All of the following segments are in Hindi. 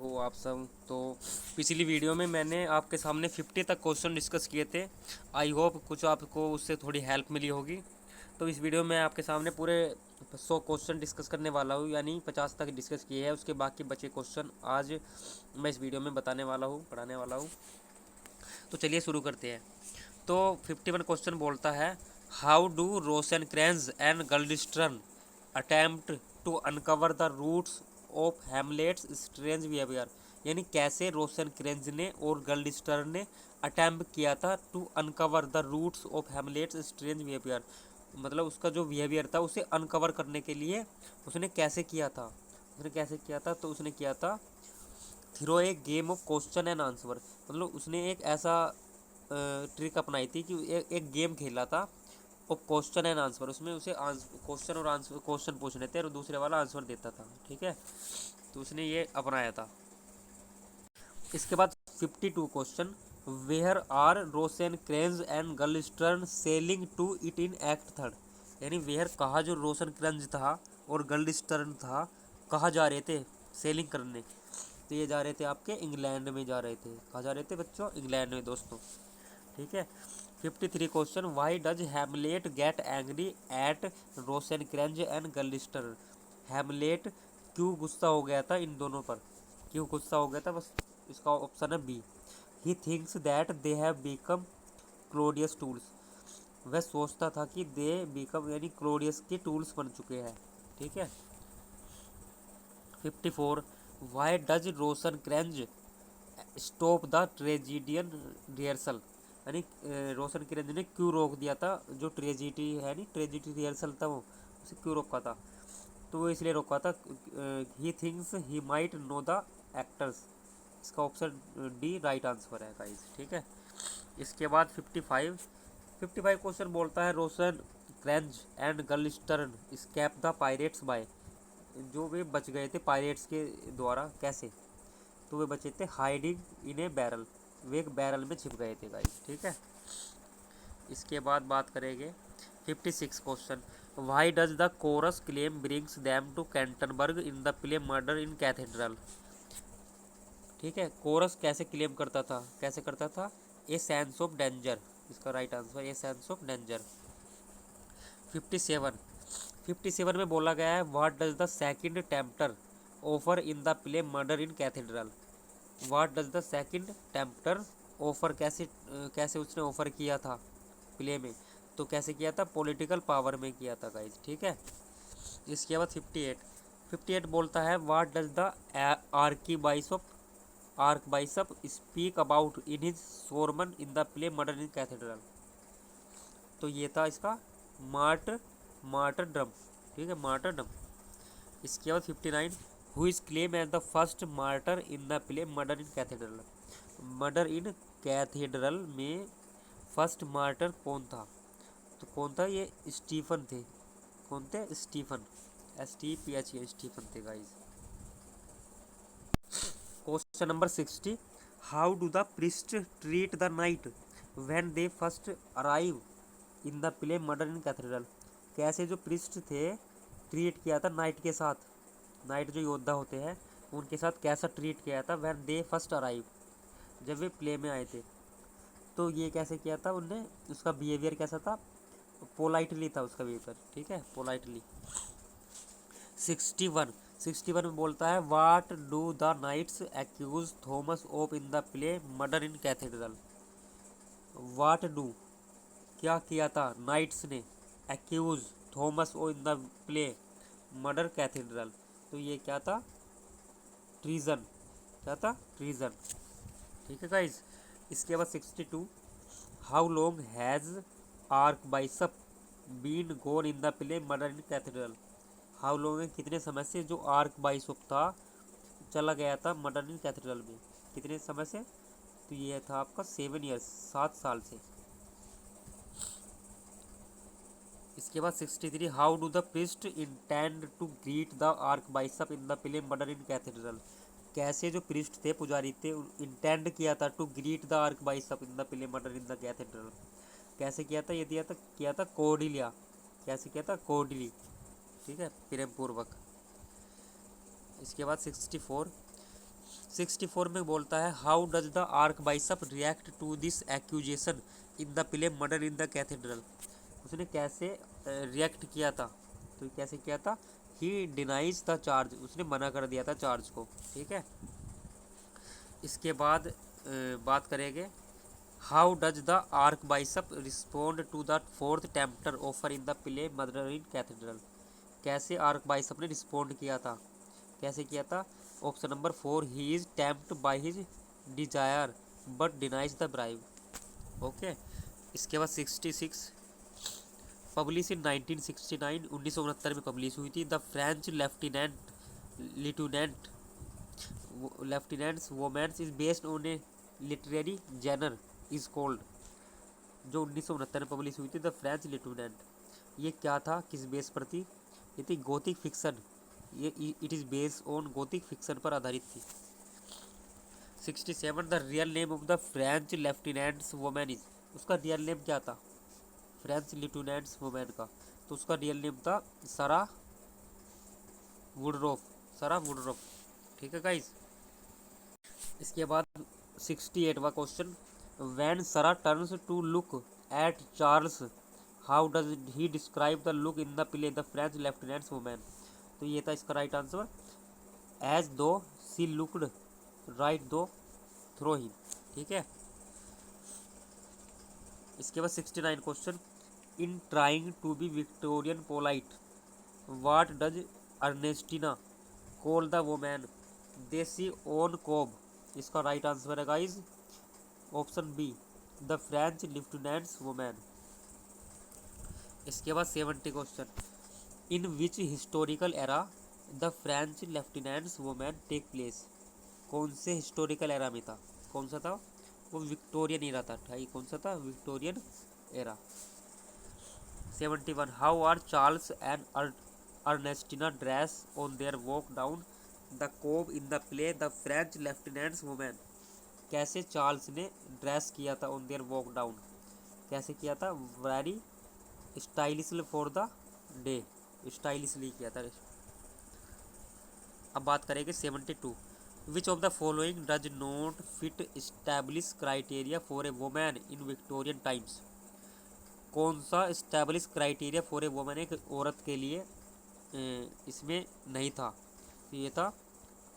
हो आप सब तो पिछली वीडियो में मैंने आपके सामने 50 तक क्वेश्चन डिस्कस किए थे। आई होप कुछ आपको उससे थोड़ी हेल्प मिली होगी। तो इस वीडियो में आपके सामने पूरे 100 क्वेश्चन डिस्कस करने वाला हूँ, यानी 50 तक डिस्कस किए हैं। उसके बाकी बचे क्वेश्चन आज मैं इस वीडियो में बताने वाला हूँ, पढ़ाने वाला हूँ। तो चलिए शुरू करते हैं। तो 51 क्वेश्चन बोलता है, how do Rosencrantz and Guildenstern attempt to uncover the roots of Hamlet's strange behaviour. यानी कैसे रोसेनक्रेंज ने और गल्डस्ट्रन ने अटेम्प्ट किया था to uncover the roots of Hamlet's strange behaviour. मतलब उसका जो बिहेवियर था उसे अनकवर करने के लिए उसने कैसे किया था। तो उसने किया था throw a game of question and answer. मतलब उसने एक ऐसा ट्रिक अपनाई थी कि एक गेम खेला था और क्वेश्चन एंड आंसर। उसमें उसे क्वेश्चन और आंसर, क्वेश्चन पूछने थे और दूसरे वाला आंसर देता था। ठीक है, तो उसने ये अपनाया था। इसके बाद 52 question, where are Rosencrantz and Guildenstern sailing to it in act third. यानी वेयर कहा, जो रोशन क्रेंज था और गल्डस्टर्न था, कहाँ जा रहे थे सेलिंग करने। तो ये जा रहे थे आपके इंग्लैंड में जा रहे थे। कहाँ जा रहे थे बच्चों? इंग्लैंड में दोस्तों। ठीक है। 53 question, why does Hamlet get angry at Rosencrantz and Guildenstern. Hamlet क्यों गुस्सा हो गया था इन दोनों पर? क्यों गुस्सा हो गया था? बस इसका ऑप्शन है B, he thinks that they have become Claudius tools. वह सोचता था कि दे बिकम यानी क्लोडियस के टूल्स बन चुके हैं। ठीक है। 54, why does Rosencrantz stop the tragedian rehearsal. यानी रोशन किरण ने क्यों रोक दिया था जो ट्रेजिडी है, नहीं ट्रेजिडी रिहर्सल था, वो उसे क्यों रोका था? तो वो इसलिए रोका था, he thinks he might know the actors. इसका ऑप्शन डी राइट आंसर है गाइस। ठीक है। इसके बाद 55 क्वेश्चन बोलता है, Rosencrantz and Guildenstern escape the pirates by. जो वे बच गए थे पायरेट्स के द्वारा, कैसे? तो वे बचे थे हाइडिंग इन ए बैरल। वे एक बैरल में छिप गए थे गाइस। ठीक है। इसके बाद बात करेंगे 56 question, why does the chorus claim brings them to Canterbury in the play Murder in Cathedral. ठीक है, कोरस कैसे क्लेम करता था, कैसे करता था? A sense of danger. इसका right answer a sense of danger. 57 57 में बोला गया है, what does the second tempter offer in the play Murder in Cathedral. What does the second tempter offer, कैसे कैसे उसने ऑफर किया था प्ले में? तो कैसे किया था? पॉलिटिकल पावर में किया था गाइज। ठीक है। इसके बाद 58 बोलता है, what does the archbishop speak about in his sermon in the play Murder in Cathedral. तो ये था इसका मार्टर ड्रम। ठीक है, मार्टर ड्रम। इसके बाद 59, who is claim as the first martyr in the play Murder in Cathedral. Murder in Cathedral में फर्स्ट मार्टर कौन था? तो कौन था? ये स्टीफन थे। कौन थे? स्टीफन, STPH स्टीफन थे guys. Question number 60, how do the priest treat the night when they first arrive in the play Murder in Cathedral. कैसे जो प्रिस्ट थे ट्रीट किया था नाइट के साथ, नाइट जो योद्धा होते हैं उनके साथ कैसा ट्रीट किया था व्हेन दे फर्स्ट अराइव, जब वे प्ले में आए थे। तो ये कैसे किया था उनने? उसका बिहेवियर कैसा था? पोलाइटली था उसका बिहेवियर। ठीक है, पोलाइटली। 61 में बोलता है, what do the knights accuse Thomas of in the play Murder in Cathedral. What do, क्या किया था नाइट्स ने accuse Thomas of in the play Murder Cathedral. तो ये क्या था? ट्रीजन। क्या था? ट्रीजन। ठीक है गाइज। इसके बाद 62, how long has archbishop been gone in the play Murder in Cathedral. How long है, कितने समय से जो आर्क बाइसप था चला गया था मर्डर इन कैथेड्रल में, कितने समय से? तो ये था आपका 7 ईयर्स, 7 साल से। इसके बाद 63, how do the priest intend to greet the archbishop in the play Murder in Cathedral. कैसे जो प्रिस्ट थे, पुजारी थे, इंटेंड किया था to greet the archbishop in the play Murder in the Cathedral. कैसे किया था? ये दिया था, किया था कोर्डिलिया। कैसे किया था? कोर्डिली। ठीक है, प्रेम पूर्वक। इसके बाद 64, 64 में बोलता है how does the archbishop react to this accusation in the play Murder in the Cathedral. उसने कैसे रिएक्ट किया था, तो कैसे किया था, ही डिनाइज द चार्ज, उसने मना कर दिया था चार्ज को। ठीक है, इसके बाद बात करेंगे how does the archbishop respond to the fourth tempter offer in the play Murder in Cathedral. कैसे आर्क बाइसप ने रिस्पोंड किया था, कैसे किया था। Option number 4, he is tempt by his desire but denies the bribe. Okay, इसके बाद 66 पब्लिश इन 1969, 1969 में पब्लिश हुई थी। The French lieutenant's women's is based on a literary genre is called. जो 1969 में पब्लिश हुई थी द फ्रेंच लिटूनेंट, ये क्या था, किस बेस पर थी, ये थी गोथिक फिक्सन। ये it is based on Gothic fiction पर आधारित थी। 67 the real name of the French lieutenants women is, उसका रियल नेम क्या था फ्रेंच लिटूनेंट्स वोमेन का, तो उसका रियल नेम था सरा वुडरॉफ, सरा वुडरॉफ। ठीक है गाइस, इसके बाद 68वां question, when Sarah turns to look at Charles how does he describe the look in the play the French lieutenants Woman. तो ये था इसका right answer, as though she looked right to through him. ठीक है, इसके बाद 69 question, in trying to be Victorian polite what does Ernestina call the woman they see on Cobb. इसका राइट आंसर है guys option B, the French lieutenants women. इसके बाद 70 question, in which historical era the French lieutenants women take place. कौन से हिस्टोरिकल एरा में था, कौन सा था, वो विक्टोरियन एरा था। कौन सा था, Victorian era. 71 how are Charles and Ernestina dress on their walk down the Cobb in the play the French lieutenants Woman. कैसे चार्ल्स ने ड्रेस किया था ऑन देयर वॉक डाउन, कैसे किया था, very stylishly for the day, stylishly किया था। अब बात करेंगे 72, which of the following does not fit establish criteria for a woman in Victorian times. कौन सा establish criteria for a women, एक औरत के लिए इसमें नहीं था। तो ये था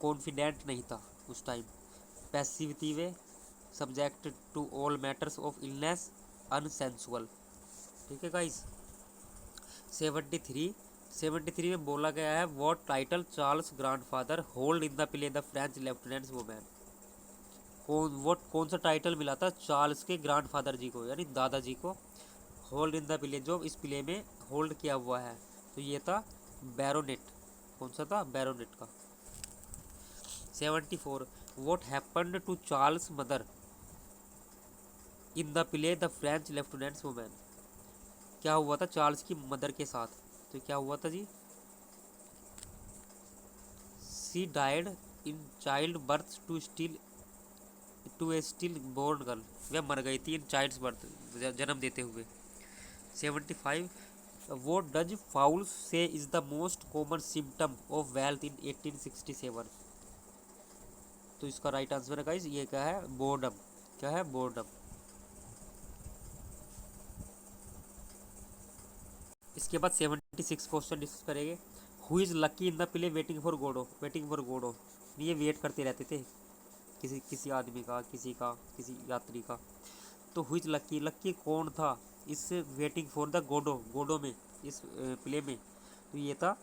कॉन्फिडेंट नहीं था उस time, passivity subject to all matters of illness, unsensual. ठीक है गाइस, 73 में बोला गया है what title Charles grandfather hold in the play the French lieutenants Woman. कौन सा टाइटल मिला था चार्ल्स के ग्रैंडफादर जी को, यानी दादाजी को, होल्ड इन द प्ले, जो इस प्ले में होल्ड किया हुआ है। तो ये था बैरोनेट, कौन सा था, बैरोनेट का। 74 what happened to Charles mother in the play the French lieutenants women. क्या हुआ था चार्ल्स की मदर के साथ, तो क्या हुआ था जी, she died in childbirth to a stillborn girl, वह मर गई थी इन चाइल्ड्स बर्थ, जन्म देते हुए। 75 वो डज फाउल्स से is the most common symptom of wealth in 1867। तो इसका राइट आंसर है गाइस, ये क्या है, बोर्डम, क्या है, बोर्डम। इसके बाद 76 क्वेश्चन डिस्कस करेंगे, who is lucky in the play waiting for Godot. Waiting for Godot, ये वेट करते रहते थे किसी आदमी का, किसी यात्री का। तो हु इज़ लकी, लकी कौन था इस वेटिंग फॉर द गोडो, गोडो में, इस प्ले में। तो ये था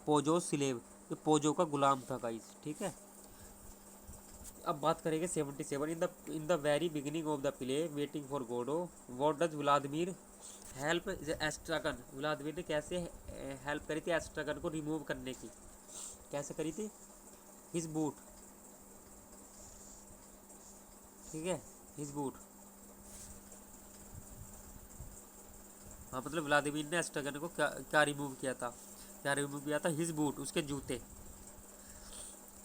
पोजो स्लेव, ये पोजो का गुलाम था गाइस। ठीक है, अब बात करेंगे 77, in the very beginning of the play waiting for Godot what does Vladimir help Estragon. Vladimir ने कैसे हेल्प करी थी एस्ट्रागन को रिमूव करने की, कैसे करी थी, हिज बूट। ठीक है, हिज बूट, हाँ, मतलब व्लादिमीर ने एस्ट्रागन को क्या रिमूव किया था, क्या रिमूव किया था, हिज बूट, उसके जूते।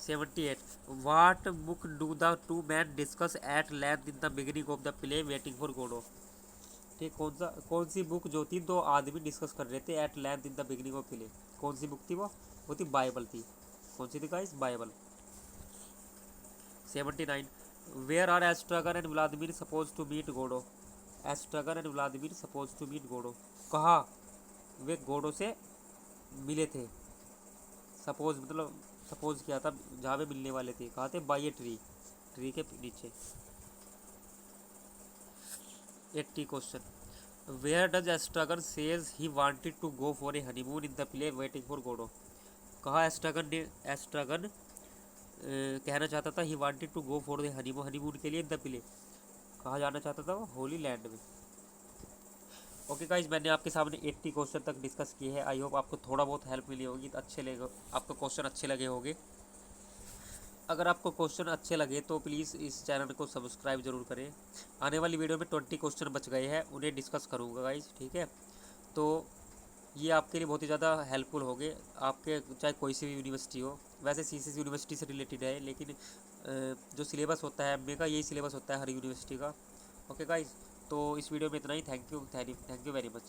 78 what book do the two man discuss at length in the beginning of the play waiting for Godot. ठीक, कौन सी बुक जो थी दो आदमी डिस्कस कर रहे थे at length in the beginning of play, कौन सी बुक थी वो थी बाइबल थी। कौन सी थी guys, Bible. 79. Where are Estragon and Vladimir suppose to meet Godot? Estragon and Vladimir suppose to meet Godot, कहाँ वे गोडो से मिले थे? सपोज मतलब सपोज किया था जहाँ पे मिलने वाले थे, कहाँ थे? बाई ए ट्री, ट्री के नीचे। 80 question, where does Estragon says he wanted to go for a honeymoon in the play waiting for Godot? कहाँ एस्ट्रागन कहना चाहता था he wanted to go for the honeymoon, honeymoon के लिए इन द प्ले, कहाँ जाना चाहता था वो? होली लैंड में। ओके गाइज, मैंने आपके सामने 80 क्वेश्चन तक डिस्कस किए हैं। आई होप आपको थोड़ा बहुत हेल्प मिली होगी, तो अच्छे लगे, आपको क्वेश्चन अच्छे लगे होंगे। अगर आपको क्वेश्चन अच्छे लगे तो प्लीज़ इस चैनल को सब्सक्राइब जरूर करें। आने वाली वीडियो में 20 क्वेश्चन बच गए हैं, उन्हें डिस्कस करूँगा गाइज, ठीक है? तो ये आपके लिए बहुत ही ज़्यादा हेल्पफुल होंगे, आपके चाहे कोई सी भी यूनिवर्सिटी हो। वैसे सीसीएस यूनिवर्सिटी से रिलेटेड है, लेकिन जो सिलेबस होता है एमबीए का, यही सिलेबस होता है हर यूनिवर्सिटी का। ओके गाइज, तो इस वीडियो में इतना ही। Thank you very much.